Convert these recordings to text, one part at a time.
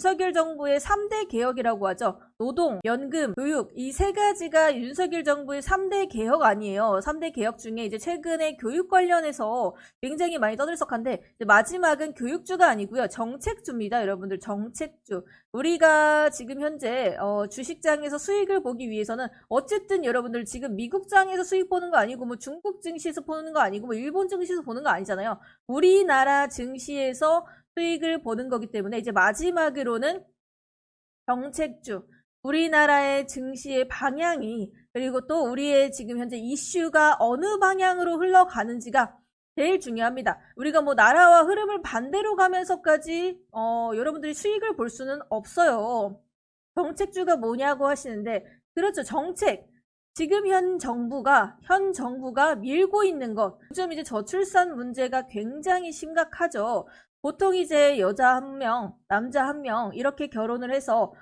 윤석열 정부의 3대 개혁이라고 하죠. 노동, 연금, 교육 이 세 가지가 윤석열 정부의 3대 개혁 아니에요. 3대 개혁 중에 이제 최근에 교육 관련해서 굉장히 많이 떠들썩한데 마지막은 교육주가 아니고요. 정책주입니다. 여러분들 정책주. 우리가 지금 현재 주식장에서 수익을 보기 위해서는 어쨌든 여러분들 지금 미국장에서 수익 보는 거 아니고 뭐 중국 증시에서 보는 거 아니고 뭐 일본 증시에서 보는 거 아니잖아요. 우리나라 증시에서 수익을 보는 거기 때문에 이제 마지막으로는 정책주. 우리나라의 증시의 방향이 그리고 또 우리의 지금 현재 이슈가 어느 방향으로 흘러가는지가 제일 중요합니다. 우리가 뭐 나라와 흐름을 반대로 가면서까지 여러분들이 수익을 볼 수는 없어요. 정책주가 뭐냐고 하시는데 그렇죠. 정책. 지금 현 정부가 밀고 있는 것. 요즘 이제 저출산 문제가 굉장히 심각하죠. 보통 이제 여자 1명, 남자 1명 이렇게 결혼을 해서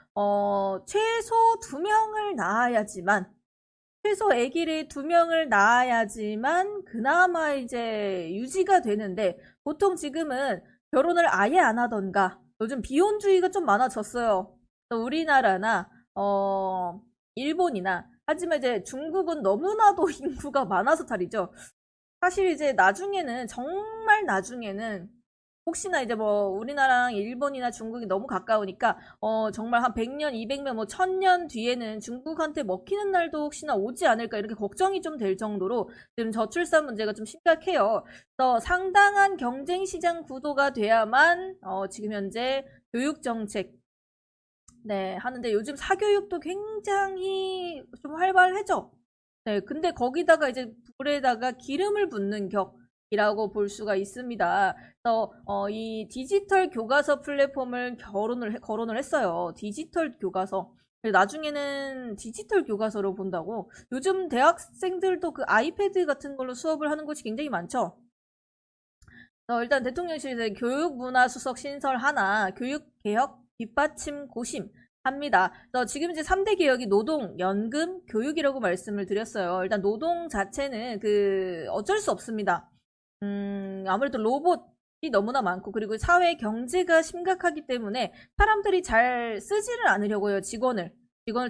최소 2명을 낳아야지만 최소 아기를 2명을 낳아야지만 그나마 이제 유지가 되는데 보통 지금은 결혼을 아예 안 하던가 요즘 비혼주의가 좀 많아졌어요. 또 우리나라나 일본이나 하지만 이제 중국은 너무나도 인구가 많아서 탈이죠. 사실 이제 나중에는 정말 나중에는 혹시나 이제 뭐 우리나라랑 일본이나 중국이 너무 가까우니까 정말 한 100년, 200년, 뭐 1000년 뒤에는 중국한테 먹히는 날도 혹시나 오지 않을까 이렇게 걱정이 좀 될 정도로 지금 저출산 문제가 좀 심각해요. 그래서 상당한 경쟁시장 구도가 돼야만 지금 현재 교육정책 네 하는데 요즘 사교육도 굉장히 좀 활발해져. 네, 근데 거기다가 이제 불에다가 기름을 붓는 격이라고 볼 수가 있습니다. 그래서 이 디지털 교과서 플랫폼을 거론을 했어요. 디지털 교과서. 나중에는 디지털 교과서로 본다고. 요즘 대학생들도 그 아이패드 같은 걸로 수업을 하는 곳이 굉장히 많죠. 일단 대통령실에서 교육문화수석 신설 하나, 교육개혁 뒷받침 고심 합니다. 지금 이제 3대 개혁이 노동, 연금, 교육이라고 말씀을 드렸어요. 일단 노동 자체는 어쩔 수 없습니다. 아무래도 로봇이 너무나 많고 그리고 사회 경제가 심각하기 때문에 사람들이 잘 쓰지를 않으려고요. 직원을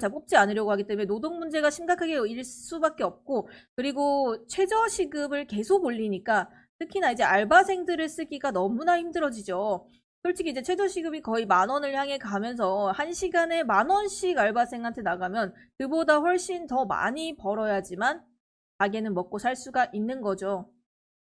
잘 뽑지 않으려고 하기 때문에 노동 문제가 심각하게 일 수밖에 없고 그리고 최저시급을 계속 올리니까 특히나 이제 알바생들을 쓰기가 너무나 힘들어지죠. 솔직히 이제 최저시급이 거의 10,000원을 향해 가면서 1시간에 10,000원씩 알바생한테 나가면 그보다 훨씬 더 많이 벌어야지만 가게는 먹고 살 수가 있는 거죠.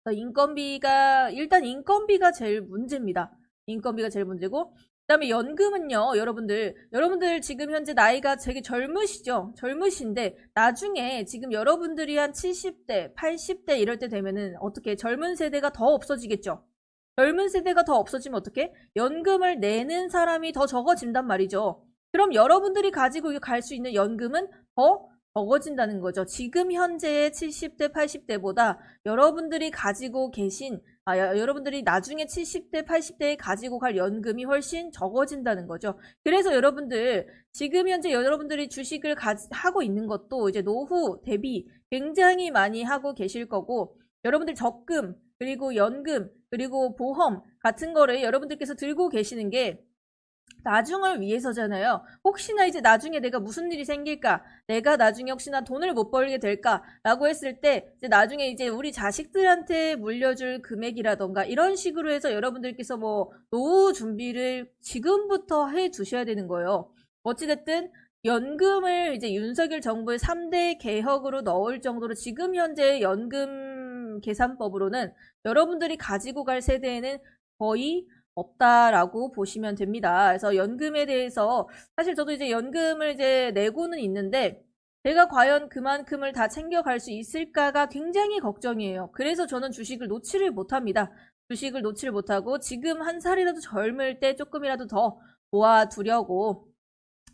일단 인건비가 제일 문제입니다. 인건비가 제일 문제고, 그 다음에 연금은요, 여러분들 지금 현재 나이가 되게 젊으시죠? 젊으신데, 나중에 지금 여러분들이 한 70대, 80대 이럴 때 되면은 어떻게 젊은 세대가 더 없어지겠죠? 젊은 세대가 더 없어지면 어떻게? 연금을 내는 사람이 더 적어진단 말이죠. 그럼 여러분들이 가지고 갈 수 있는 연금은 더 적어진다는 거죠. 지금 현재의 70대, 80대보다 여러분들이 가지고 계신, 여러분들이 나중에 70대, 80대에 가지고 갈 연금이 훨씬 적어진다는 거죠. 그래서 여러분들, 지금 현재 여러분들이 주식을 하고 있는 것도 이제 노후 대비 굉장히 많이 하고 계실 거고, 여러분들 적금, 그리고 연금, 그리고 보험 같은 거를 여러분들께서 들고 계시는 게 나중을 위해서잖아요. 혹시나 이제 나중에 내가 무슨 일이 생길까? 내가 나중에 혹시나 돈을 못 벌게 될까? 라고 했을 때 이제 나중에 이제 우리 자식들한테 물려줄 금액이라던가 이런 식으로 해서 여러분들께서 뭐 노후 준비를 지금부터 해 두셔야 되는 거예요. 어찌됐든 연금을 이제 윤석열 정부의 3대 개혁으로 넣을 정도로 지금 현재 연금 계산법으로는 여러분들이 가지고 갈 세대에는 거의 없다라고 보시면 됩니다. 그래서 연금에 대해서 사실 저도 이제 연금을 이제 내고는 있는데 제가 과연 그만큼을 다 챙겨갈 수 있을까가 굉장히 걱정이에요. 그래서 저는 주식을 놓지를 못합니다. 주식을 놓지를 못하고 지금 한 살이라도 젊을 때 조금이라도 더 모아두려고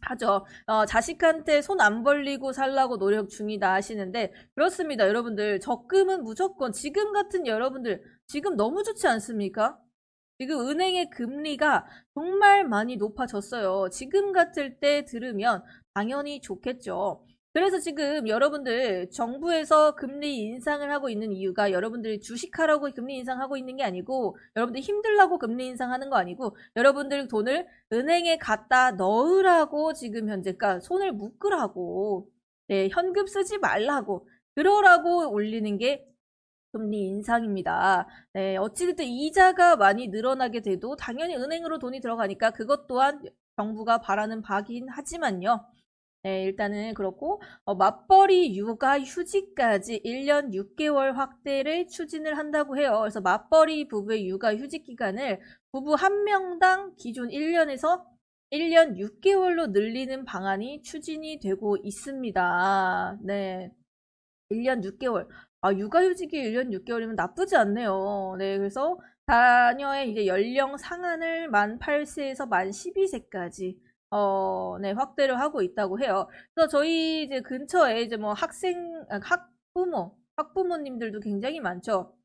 하죠. 자식한테 손 안 벌리고 살라고 노력 중이다 하시는데 그렇습니다. 여러분들 적금은 무조건 지금 같은 여러분들 지금 너무 좋지 않습니까? 지금 은행의 금리가 정말 많이 높아졌어요. 지금 같을 때 들으면 당연히 좋겠죠. 그래서 지금 여러분들 정부에서 금리 인상을 하고 있는 이유가 여러분들이 주식하라고 금리 인상하고 있는 게 아니고 여러분들 힘들라고 금리 인상하는 거 아니고 여러분들 돈을 은행에 갖다 넣으라고 지금 현재 그러니까 손을 묶으라고 네, 현금 쓰지 말라고 그러라고 올리는 게 금리 인상입니다. 네, 어찌됐든 이자가 많이 늘어나게 돼도 당연히 은행으로 돈이 들어가니까 그것 또한 정부가 바라는 바긴 하지만요. 네, 일단은 그렇고 맞벌이 육아 휴직까지 1년 6개월 확대를 추진을 한다고 해요. 그래서 맞벌이 부부의 육아 휴직 기간을 부부 한 명당 기존 1년에서 1년 6개월로 늘리는 방안이 추진이 되고 있습니다. 네. 1년 6개월. 아, 육아휴직이 1년 6개월이면 나쁘지 않네요. 네, 그래서 자녀의 이제 연령 상한을 만 8세에서 만 12세까지 네, 확대를 하고 있다고 해요. 그래서 저희 이제 근처에 이제 뭐 학부모님들도 굉장히 많죠.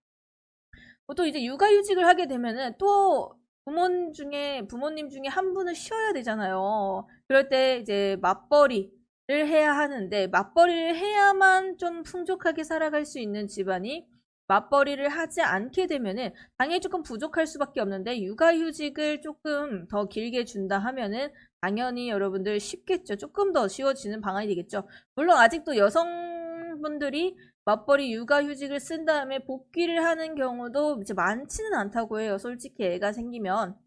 보통 이제 육아휴직을 하게 되면은 또 부모님 중에 한 분을 쉬어야 되잖아요. 그럴 때 이제 맞벌이를 해야 하는데 맞벌이를 해야만 좀 풍족하게 살아갈 수 있는 집안이 맞벌이를 하지 않게 되면은 당연히 조금 부족할 수밖에 없는데 육아휴직을 조금 더 길게 준다 하면은 당연히 여러분들 쉽겠죠. 조금 더 쉬워지는 방안이 되겠죠. 물론 아직도 여성분들이 맞벌이 육아휴직을 쓴 다음에 복귀를 하는 경우도 이제 많지는 않다고 해요. 솔직히 애가 생기면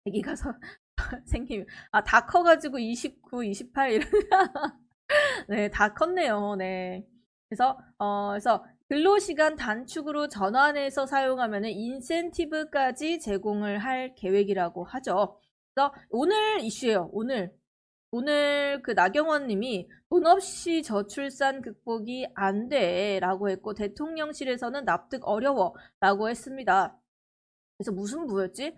애기가 생기면 다 커가지고 29, 28 이런 네, 다 컸네요. 네. 그래서 근로시간 단축으로 전환해서 사용하면은 인센티브까지 제공을 할 계획이라고 하죠. 그래서 오늘 이슈예요. 오늘 그 나경원 님이 돈 없이 저출산 극복이 안 돼 라고 했고 대통령실에서는 납득 어려워 라고 했습니다. 그래서 무슨 부였지?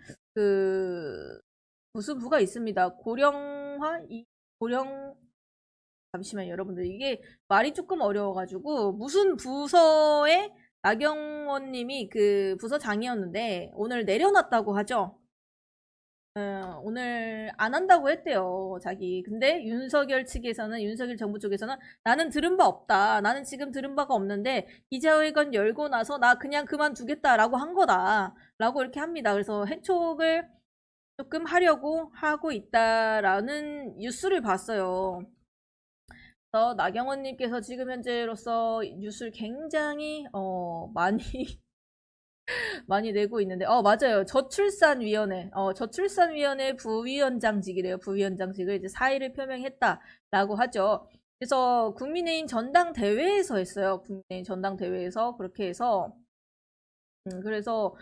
무슨 부가 있습니다. 잠시만요, 여러분들. 이게 말이 조금 어려워가지고, 무슨 부서에 나경원 님이 그 부서장이었는데, 오늘 내려놨다고 하죠? 오늘 안 한다고 했대요, 자기. 근데 윤석열 정부 쪽에서는 나는 들은 바 없다. 나는 지금 들은 바가 없는데, 기자회견 열고 나서 나 그냥 그만두겠다라고 한 거다. 라고 이렇게 합니다. 그래서 해촉을 조금 하려고 하고 있다라는 뉴스를 봤어요. 나경원님께서 지금 현재로서 뉴스를 굉장히 많이 많이 내고 있는데 맞아요. 저출산위원회 부위원장직이래요. 부위원장직을 이제 사의를 표명했다라고 하죠. 그래서 국민의힘 전당대회에서 했어요. 국민의힘 전당대회에서 그렇게 해서 그래서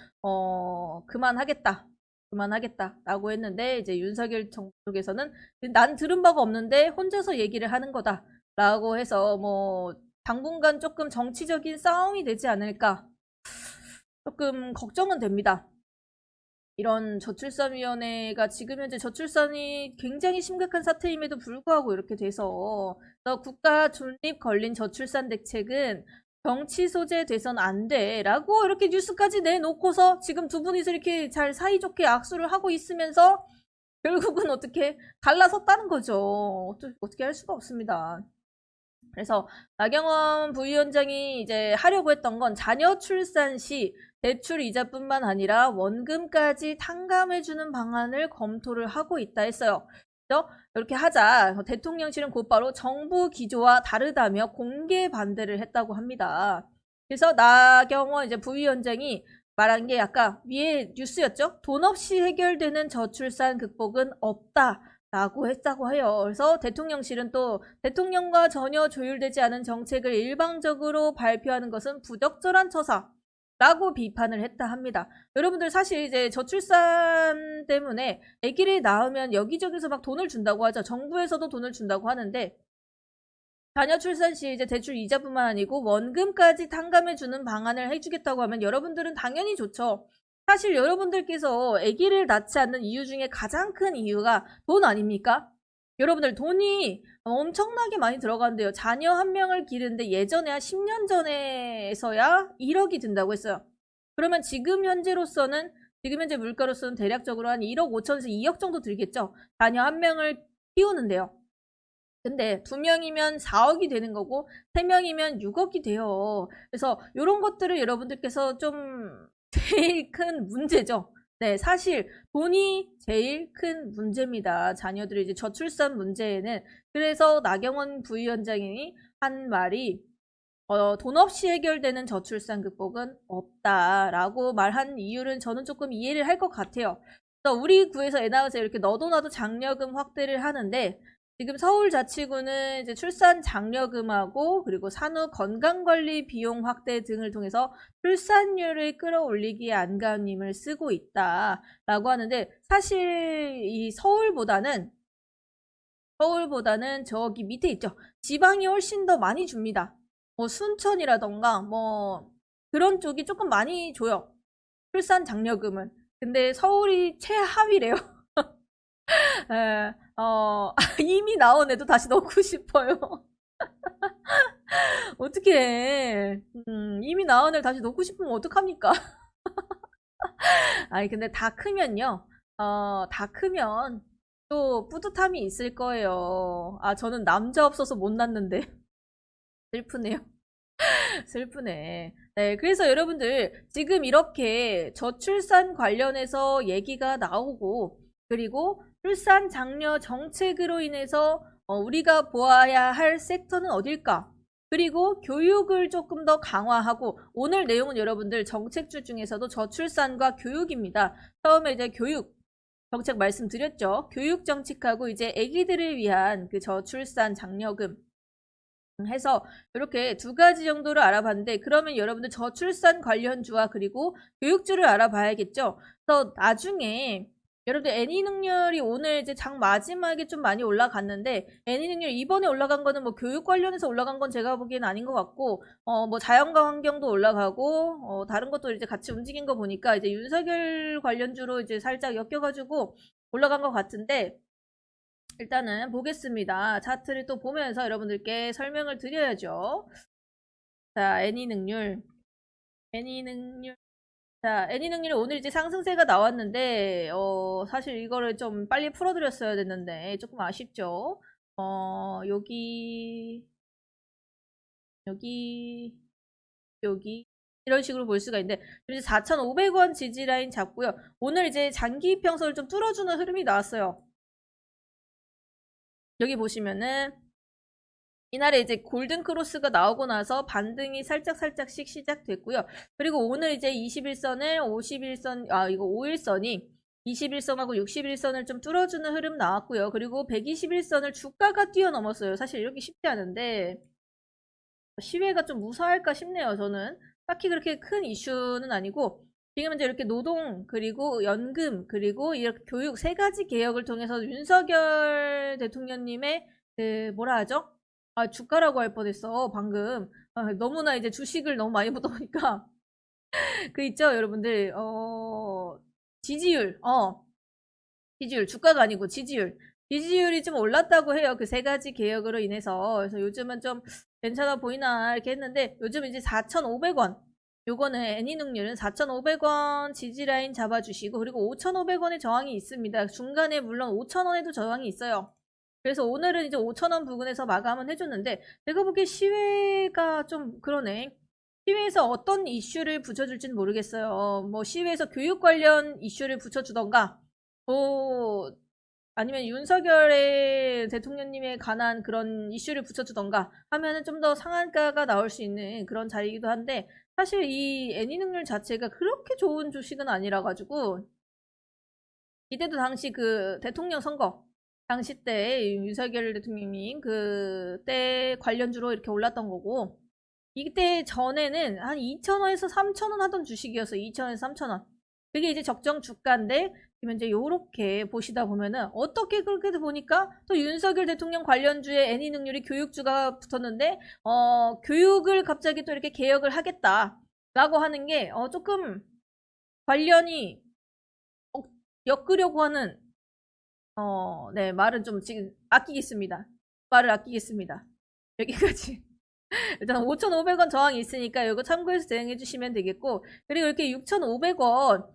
그만하겠다라고 했는데 이제 윤석열 정부 쪽에서는 난 들은 바가 없는데 혼자서 얘기를 하는 거다라고 해서 뭐 당분간 조금 정치적인 싸움이 되지 않을까 조금 걱정은 됩니다. 이런 저출산위원회가 지금 현재 저출산이 굉장히 심각한 사태임에도 불구하고 이렇게 돼서 국가 존립 걸린 저출산 대책은 정치 소재 돼선 안 돼 라고 이렇게 뉴스까지 내놓고서 지금 두 분이서 이렇게 잘 사이좋게 악수를 하고 있으면서 결국은 어떻게 갈라섰다는 거죠. 어떻게 할 수가 없습니다. 그래서 나경원 부위원장이 이제 하려고 했던 건 자녀 출산 시 대출 이자뿐만 아니라 원금까지 탕감해주는 방안을 검토를 하고 있다 했어요. 그래서 이렇게 하자. 대통령실은 곧바로 정부 기조와 다르다며 공개 반대를 했다고 합니다. 그래서 나경원 이제 부위원장이 말한 게 아까 위에 뉴스였죠? 돈 없이 해결되는 저출산 극복은 없다. 라고 했다고 해요. 그래서 대통령실은 또 대통령과 전혀 조율되지 않은 정책을 일방적으로 발표하는 것은 부적절한 처사라고 비판을 했다 합니다. 여러분들 사실 이제 저출산 때문에 아기를 낳으면 여기저기서 막 돈을 준다고 하죠. 정부에서도 돈을 준다고 하는데 자녀 출산 시 이제 대출 이자뿐만 아니고 원금까지 탕감해주는 방안을 해주겠다고 하면 여러분들은 당연히 좋죠. 사실 여러분들께서 아기를 낳지 않는 이유 중에 가장 큰 이유가 돈 아닙니까? 여러분들 돈이 엄청나게 많이 들어간대요. 자녀 한 명을 기르는데 예전에 한 10년 전에서야 1억이 든다고 했어요. 그러면 지금 현재 물가로서는 대략적으로 한 1억 5천에서 2억 정도 들겠죠. 자녀 한 명을 키우는데요. 근데 2명이면 4억이 되는 거고 3명이면 6억이 돼요. 그래서 이런 것들을 여러분들께서 좀 제일 큰 문제죠. 네, 사실 돈이 제일 큰 문제입니다. 자녀들이 이제 저출산 문제에는. 그래서 나경원 부위원장이 한 말이 돈 없이 해결되는 저출산 극복은 없다라고 말한 이유는 저는 조금 이해를 할 것 같아요. 그래서 우리 구에서 애 낳아서 이렇게 너도 나도 장려금 확대를 하는데 지금 서울자치구는 이제 출산 장려금하고 그리고 산후 건강관리 비용 확대 등을 통해서 출산율을 끌어올리기에 안간힘을 쓰고 있다라고 하는데 사실 이 서울보다는 저기 밑에 있죠. 지방이 훨씬 더 많이 줍니다. 뭐 순천이라던가 뭐 그런 쪽이 조금 많이 줘요. 출산 장려금은. 근데 서울이 최하위래요. 에, 이미 나온 애도 다시 넣고 싶어요. 어떻게 이미 나온 애를 다시 넣고 싶으면 어떡합니까? 아니, 근데 다 크면요. 다 크면 또 뿌듯함이 있을 거예요. 아, 저는 남자 없어서 못 낳는데. 슬프네요. 슬프네. 네, 그래서 여러분들 지금 이렇게 저출산 관련해서 얘기가 나오고 그리고 출산 장려 정책으로 인해서 우리가 보아야 할 섹터는 어딜까? 그리고 교육을 조금 더 강화하고 오늘 내용은 여러분들 정책주 중에서도 저출산과 교육입니다. 처음에 이제 교육 정책 말씀드렸죠. 교육 정책하고 이제 아기들을 위한 그 저출산 장려금 해서 이렇게 2가지 정도를 알아봤는데 그러면 여러분들 저출산 관련주와 그리고 교육주를 알아봐야겠죠. 그래서 나중에 여러분들 애니 능률이 오늘 이제 장 마지막에 좀 많이 올라갔는데 애니 능률 이번에 올라간 거는 뭐 교육 관련해서 올라간 건 제가 보기엔 아닌 것 같고 뭐 자연과 환경도 올라가고 다른 것도 이제 같이 움직인 거 보니까 이제 윤석열 관련주로 이제 살짝 엮여가지고 올라간 것 같은데 일단은 보겠습니다. 차트를 또 보면서 여러분들께 설명을 드려야죠. 자, 애니 능률. 자, 애니 능률이 오늘 이제 상승세가 나왔는데, 사실 이거를 좀 빨리 풀어드렸어야 됐는데, 조금 아쉽죠? 여기, 여기, 여기. 이런 식으로 볼 수가 있는데, 이제 4,500원 지지라인 잡고요. 오늘 이제 장기 이평선을 좀 뚫어주는 흐름이 나왔어요. 여기 보시면은 이날에 이제 골든 크로스가 나오고 나서 반등이 살짝씩 시작됐고요. 그리고 오늘 이제 21선을 51선, 이거 5일선이 21선하고 61선을 좀 뚫어주는 흐름 나왔고요. 그리고 121선을 주가가 뛰어넘었어요. 사실 이렇게 쉽지 않은데 시외가 좀 무사할까 싶네요. 저는 딱히 그렇게 큰 이슈는 아니고 지금 이제 이렇게 노동 그리고 연금 그리고 이렇게 교육 3가지 개혁을 통해서 윤석열 대통령님의 그 뭐라 하죠? 주가라고 할 뻔했어 방금. 너무나 이제 주식을 너무 많이 보다 보니까 그 있죠 여러분들 지지율 지지율 주가가 아니고 지지율이 좀 올랐다고 해요. 그 3가지 개혁으로 인해서. 그래서 요즘은 좀 괜찮아 보이나 이렇게 했는데 요즘 이제 4,500원 요거는 애니능률은 4,500원 지지라인 잡아주시고 그리고 5,500원의 저항이 있습니다. 중간에 물론 5,000원에도 저항이 있어요. 그래서 오늘은 이제 5,000원 부근에서 마감은 해줬는데 제가 보기에 시외가 좀 그러네. 시외에서 어떤 이슈를 붙여줄지는 모르겠어요. 뭐 시외에서 교육 관련 이슈를 붙여주던가 뭐 아니면 윤석열의 대통령님에 관한 그런 이슈를 붙여주던가 하면은 좀 더 상한가가 나올 수 있는 그런 자리이기도 한데 사실 이 애니능률 자체가 그렇게 좋은 주식은 아니라 가지고 이때도 당시 그 대통령 선거 당시 때 윤석열 대통령님 그때 관련주로 이렇게 올랐던 거고 이때 전에는 한 2,000원에서 3,000원 하던 주식이었어요. 2,000원에서 3,000원. 그게 이제 적정 주가인데 지금 이제 요렇게 보시다 보면은 어떻게 그렇게 보니까 또 윤석열 대통령 관련주에 애니 능률이 교육주가 붙었는데 교육을 갑자기 또 이렇게 개혁을 하겠다라고 하는 게 조금 관련이 엮으려고 하는 네, 말은 좀 지금 아끼겠습니다. 말을 아끼겠습니다. 여기까지. 일단 5,500원 저항이 있으니까 이거 참고해서 대응해 주시면 되겠고 그리고 이렇게 6,500원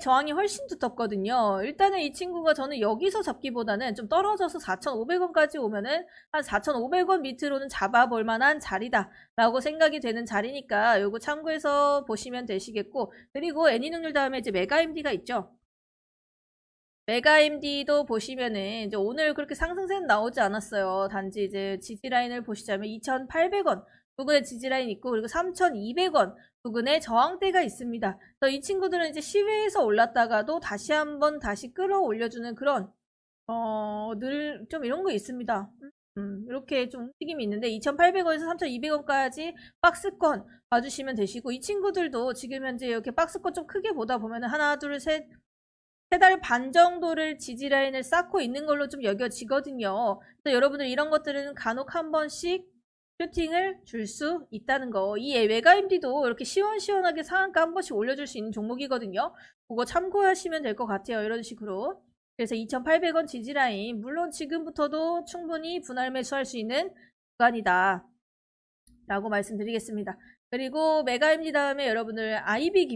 저항이 훨씬 두텁거든요. 일단은 이 친구가 저는 여기서 잡기보다는 좀 떨어져서 4,500원까지 오면은 한 4,500원 밑으로는 잡아볼 만한 자리다 라고 생각이 되는 자리니까 요거 참고해서 보시면 되시겠고, 그리고 애니능률 다음에 이제 메가MD가 있죠. 메가MD도 보시면은 이제 오늘 그렇게 상승세는 나오지 않았어요. 단지 이제 지지라인을 보시자면 2,800원 부근에 지지라인 있고, 그리고 3,200원 부근에 저항대가 있습니다. 그래서 이 친구들은 이제 시외에서 올랐다가도 다시 한번 다시 끌어올려주는 그런 늘 좀 이런 거 있습니다. 이렇게 좀 움직임이 있는데 2,800원에서 3,200원까지 박스권 봐주시면 되시고, 이 친구들도 지금 현재 이렇게 박스권 좀 크게 보다 보면은 하나, 둘, 셋, 3달 반 정도를 지지라인을 쌓고 있는 걸로 좀 여겨지거든요. 그래서 여러분들 이런 것들은 간혹 한 번씩 슈팅을 줄 수 있다는 거. 이 메가임디도 이렇게 시원시원하게 상한가 한 번씩 올려줄 수 있는 종목이거든요. 그거 참고하시면 될 것 같아요. 이런 식으로. 그래서 2,800원 지지라인, 물론 지금부터도 충분히 분할 매수할 수 있는 구간이다 라고 말씀드리겠습니다. 그리고 메가임디 다음에 여러분들 아이비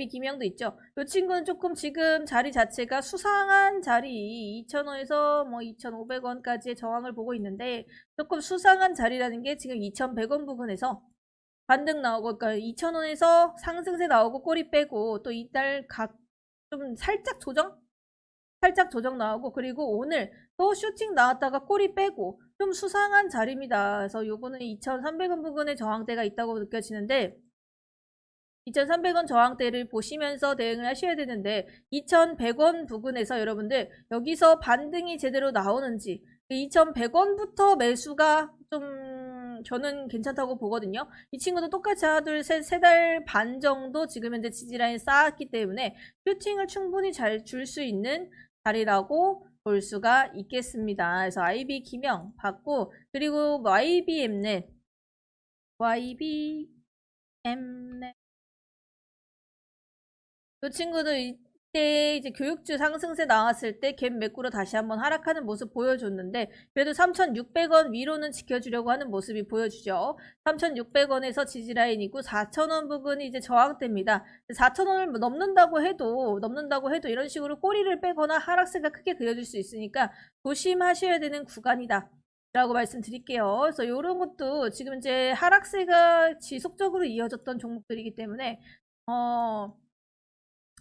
김영도 있죠. 이 친구는 조금 지금 자리 자체가 수상한 자리, 2,000원에서 뭐 2,500원까지의 저항을 보고 있는데, 조금 수상한 자리라는 게 지금 2,100원 부근에서 반등 나오고, 그러니까 2,000원에서 상승세 나오고 꼬리 빼고, 또 이달 좀 살짝 조정 나오고, 그리고 오늘 또 슈팅 나왔다가 꼬리 빼고 좀 수상한 자리입니다. 그래서 요거는 2,300원 부근에 저항대가 있다고 느껴지는데, 2,300원 저항대를 보시면서 대응을 하셔야 되는데, 2,100원 부근에서 여러분들 여기서 반등이 제대로 나오는지, 2,100원부터 매수가 좀 저는 괜찮다고 보거든요. 이 친구도 똑같이 하나, 둘, 셋, 3달 반 정도 지금 현재 지지라인 쌓았기 때문에 슈팅을 충분히 잘 줄 수 있는 자리라고 볼 수가 있겠습니다. 그래서 IB 김영 받고, 그리고 YBM넷 이 친구도 이때 이제 교육주 상승세 나왔을 때 갭 매꾸로 다시 한번 하락하는 모습 보여줬는데, 그래도 3,600원 위로는 지켜주려고 하는 모습이 보여주죠. 3,600원에서 지지라인이고 4,000원 부근이 이제 저항대입니다. 4,000원을 넘는다고 해도 이런 식으로 꼬리를 빼거나 하락세가 크게 그려질 수 있으니까 조심하셔야 되는 구간이다 라고 말씀드릴게요. 그래서 이런 것도 지금 이제 하락세가 지속적으로 이어졌던 종목들이기 때문에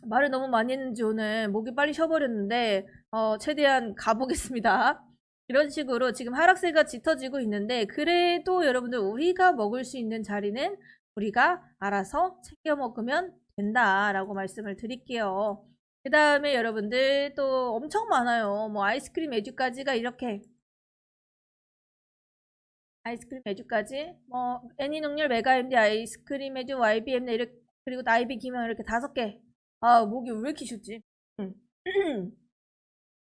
말을 너무 많이 했는지 오늘 목이 빨리 쉬어버렸는데 최대한 가보겠습니다. 이런 식으로 지금 하락세가 짙어지고 있는데, 그래도 여러분들 우리가 먹을 수 있는 자리는 우리가 알아서 챙겨 먹으면 된다라고 말씀을 드릴게요. 그 다음에 여러분들 또 엄청 많아요. 뭐 아이스크림 애주까지가 이렇게, 아이스크림 애주까지 뭐 애니농률 메가MD 아이스크림 애주 YBM 이렇게, 그리고 나이비 김영 이렇게 5개. 목이 왜 이렇게 쉽지?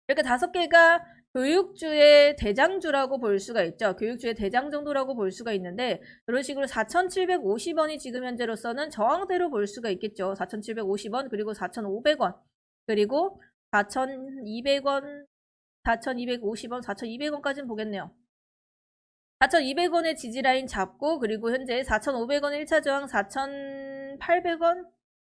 이렇게 5개가 교육주의 대장주라고 볼 수가 있죠. 교육주의 대장 정도라고 볼 수가 있는데, 이런 식으로 4,750원이 지금 현재로서는 저항대로 볼 수가 있겠죠. 4,750원, 그리고 4,500원, 그리고 4,200원, 4,250원, 4,200원까지는 보겠네요. 4,200원의 지지라인 잡고, 그리고 현재 4,500원 1차 저항, 4,800원,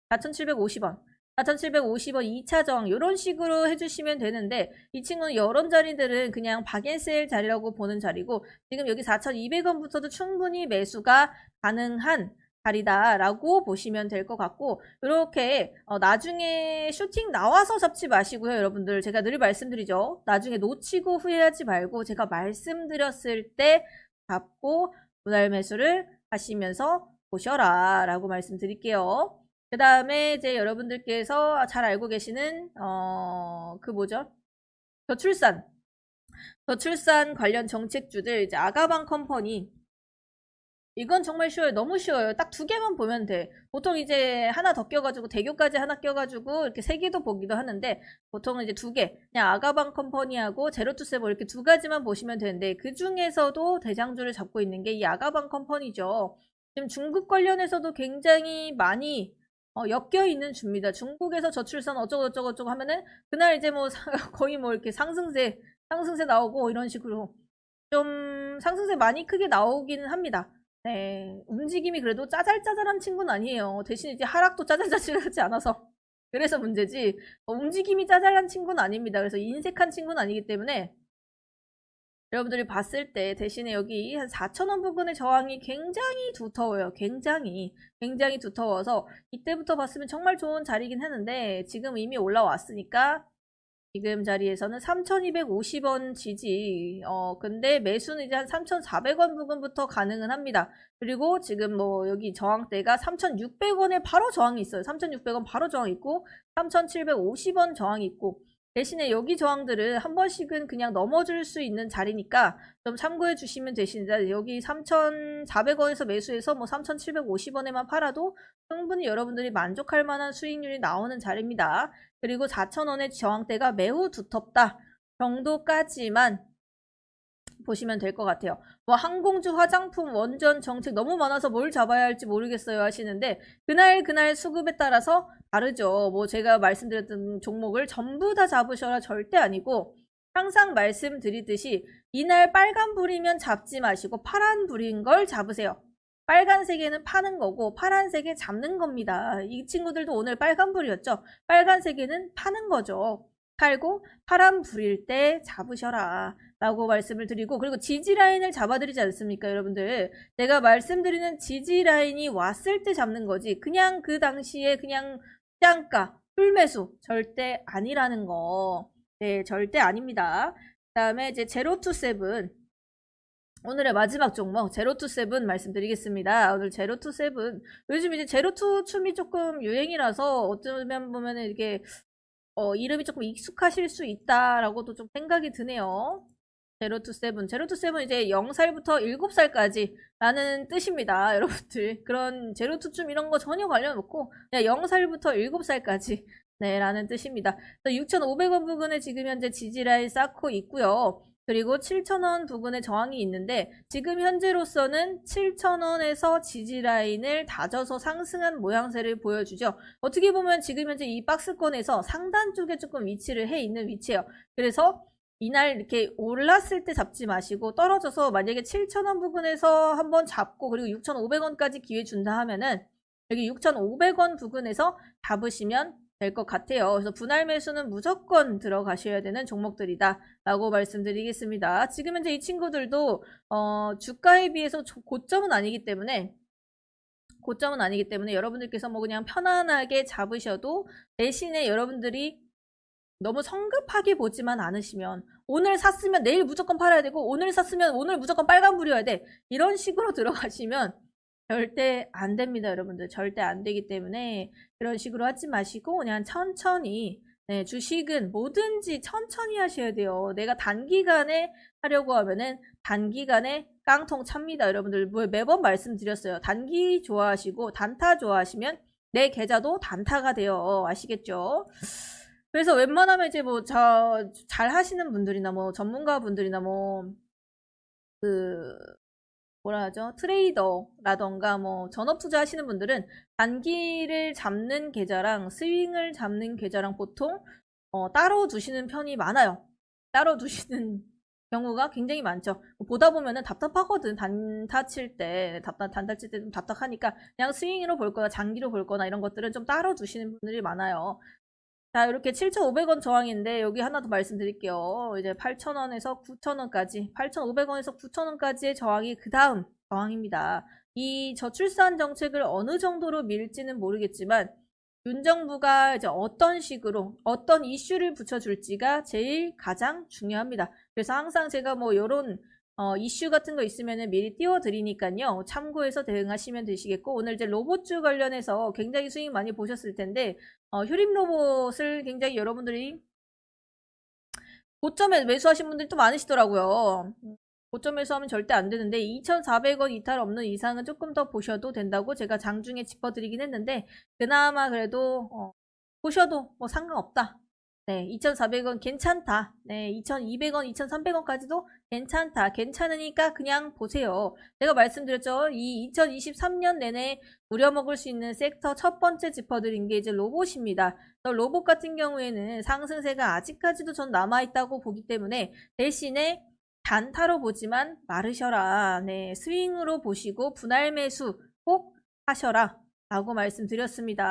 4,750원, 4,750원 2차 저항, 이런 식으로 해주시면 되는데, 이 친구는 이런 자리들은 그냥 박앤셀 자리라고 보는 자리고, 지금 여기 4,200원부터도 충분히 매수가 가능한 자리다라고 보시면 될 것 같고, 이렇게 나중에 슈팅 나와서 잡지 마시고요. 여러분들 제가 늘 말씀드리죠. 나중에 놓치고 후회하지 말고 제가 말씀드렸을 때 잡고 분할 매수를 하시면서 보셔라 라고 말씀드릴게요. 그 다음에 이제 여러분들께서 잘 알고 계시는 저출산 관련 정책주들, 이제 아가방 컴퍼니, 이건 정말 쉬워요. 너무 쉬워요. 딱 2개만 보면 돼. 보통 이제 하나 더 껴가지고, 대교까지 하나 껴가지고 이렇게 3개도 보기도 하는데, 보통은 이제 2개, 그냥 아가방 컴퍼니하고 제로투세븐 이렇게 2가지만 보시면 되는데, 그 중에서도 대장주를 잡고 있는 게 이 아가방 컴퍼니죠. 지금 중국 관련해서도 굉장히 많이 엮여 있는 주입니다. 중국에서 저출산 어쩌고 하면은 그날 이제 뭐 거의 뭐 이렇게 상승세 나오고 이런 식으로 좀 상승세 많이 크게 나오기는 합니다. 네, 움직임이 그래도 짜잘짜잘한 친구는 아니에요. 대신 이제 하락도 짜잘짜잘하지 않아서 그래서 문제지. 움직임이 짜잘한 친구는 아닙니다. 그래서 인색한 친구는 아니기 때문에 여러분들이 봤을 때 대신에 여기 한 4,000원 부근의 저항이 굉장히 두터워요. 굉장히 두터워서 이때부터 봤으면 정말 좋은 자리긴 했는데 지금 이미 올라왔으니까 지금 자리에서는 3,250원 지지. 근데 매수는 이제 한 3,400원 부근부터 가능은 합니다. 그리고 지금 뭐 여기 저항대가 3,600원에 바로 저항이 있어요. 3,600원 바로 저항 있고 3,750원 저항이 있고 대신에 여기 저항들은 한 번씩은 그냥 넘어줄 수 있는 자리니까 좀 참고해 주시면 되십니다. 여기 3,400원에서 매수해서 뭐 3,750원에만 팔아도 충분히 여러분들이 만족할 만한 수익률이 나오는 자리입니다. 그리고 4,000원의 저항대가 매우 두텁다 정도까지만 보시면 될 것 같아요. 뭐 항공주, 화장품, 원전, 정책 너무 많아서 뭘 잡아야 할지 모르겠어요 하시는데 그날 수급에 따라서 다르죠. 뭐 제가 말씀드렸던 종목을 전부 다 잡으셔라 절대 아니고 항상 말씀드리듯이 이날 빨간불이면 잡지 마시고 파란불인 걸 잡으세요. 빨간색에는 파는 거고 파란색에 잡는 겁니다. 이 친구들도 오늘 빨간불이었죠. 빨간색에는 파는 거죠. 팔고 파란불일 때 잡으셔라 라고 말씀을 드리고 그리고 지지라인을 잡아드리지 않습니까 여러분들. 제가 말씀드리는 지지라인이 왔을 때 잡는 거지 그냥 그 당시에 그냥 시장가 풀매수 절대 아니라는 거. 네, 절대 아닙니다. 그 다음에 이제 제로투세븐 오늘의 마지막 종목 제로투세븐 말씀드리겠습니다. 오늘 제로투세븐 요즘 이제 제로투춤이 조금 유행이라서 어쩌면 보면은 이렇게 이름이 조금 익숙하실 수 있다라고도 좀 생각이 드네요. 제로투세븐 이제 0살부터 7살까지 라는 뜻입니다. 여러분들 그런 제로투춤 이런 거 전혀 관련 없고 그냥 0살부터 7살까지 네 라는 뜻입니다. 6,500원 부근에 지금 현재 지지라인 쌓고 있고요. 그리고 7,000원 부근에 저항이 있는데 지금 현재로서는 7,000원에서 지지라인을 다져서 상승한 모양새를 보여주죠. 어떻게 보면 지금 현재 이 박스권에서 상단 쪽에 조금 위치를 해 있는 위치예요. 그래서 이날 이렇게 올랐을 때 잡지 마시고 떨어져서 만약에 7,000원 부근에서 한번 잡고 그리고 6,500원까지 기회 준다 하면은 여기 6,500원 부근에서 잡으시면 될 것 같아요. 그래서 분할 매수는 무조건 들어가셔야 되는 종목들이다 라고 말씀드리겠습니다. 지금 현재 이 친구들도 주가에 비해서 고점은 아니기 때문에 여러분들께서 뭐 그냥 편안하게 잡으셔도 대신에 여러분들이 너무 성급하게 보지만 않으시면 오늘 샀으면 내일 무조건 팔아야 되고 오늘 샀으면 오늘 무조건 빨간불이어야 돼 이런 식으로 들어가시면 절대 안 됩니다. 여러분들 절대 안 되기 때문에 그런 식으로 하지 마시고 그냥 천천히 네, 주식은 뭐든지 천천히 하셔야 돼요. 내가 단기간에 하려고 하면은 단기간에 깡통 찹니다. 여러분들 매번 말씀드렸어요. 단기 좋아하시고 단타 좋아하시면 내 계좌도 단타가 돼요. 아시겠죠? 그래서 웬만하면 이제 뭐 잘 하시는 분들이나 뭐 전문가 분들이나 뭐 뭐라 하죠? 트레이더라던가 뭐 전업 투자 하시는 분들은 단기를 잡는 계좌랑 스윙을 잡는 계좌랑 보통 따로 두시는 편이 많아요. 따로 두시는 경우가 굉장히 많죠. 보다 보면은 답답하거든. 단타 칠 때 좀 답답하니까 그냥 스윙으로 볼 거나 장기로 볼 거나 이런 것들은 좀 따로 두시는 분들이 많아요. 자, 이렇게 7,500원 저항인데 여기 하나 더 말씀드릴게요. 이제 8,000원에서 9,000원까지 8,500원에서 9,000원까지의 저항이 그 다음 저항입니다. 이 저출산 정책을 어느 정도로 밀지는 모르겠지만 윤 정부가 이제 어떤 식으로 어떤 이슈를 붙여줄지가 제일 가장 중요합니다. 그래서 항상 제가 뭐 요런 이슈 같은 거 있으면은 미리 띄워드리니까요. 참고해서 대응하시면 되시겠고 오늘 이제 로봇주 관련해서 굉장히 수익 많이 보셨을 텐데 휴림 로봇을 굉장히 여러분들이 고점에 매수하신 분들이 또 많으시더라고요. 고점 매수하면 절대 안 되는데 2,400원 이탈 없는 이상은 조금 더 보셔도 된다고 제가 장중에 짚어드리긴 했는데 그나마 그래도 보셔도 뭐 상관없다. 네, 2,400원 괜찮다. 네, 2,200원, 2,300원까지도 괜찮다. 괜찮으니까 그냥 보세요. 제가 말씀드렸죠. 이 2023년 내내 우려먹을 수 있는 섹터 첫 번째 짚어드린 게 이제 로봇입니다. 로봇 같은 경우에는 상승세가 아직까지도 전 남아있다고 보기 때문에 대신에 단타로 보지만 마르셔라. 네, 스윙으로 보시고 분할 매수 꼭 하셔라 라고 말씀드렸습니다.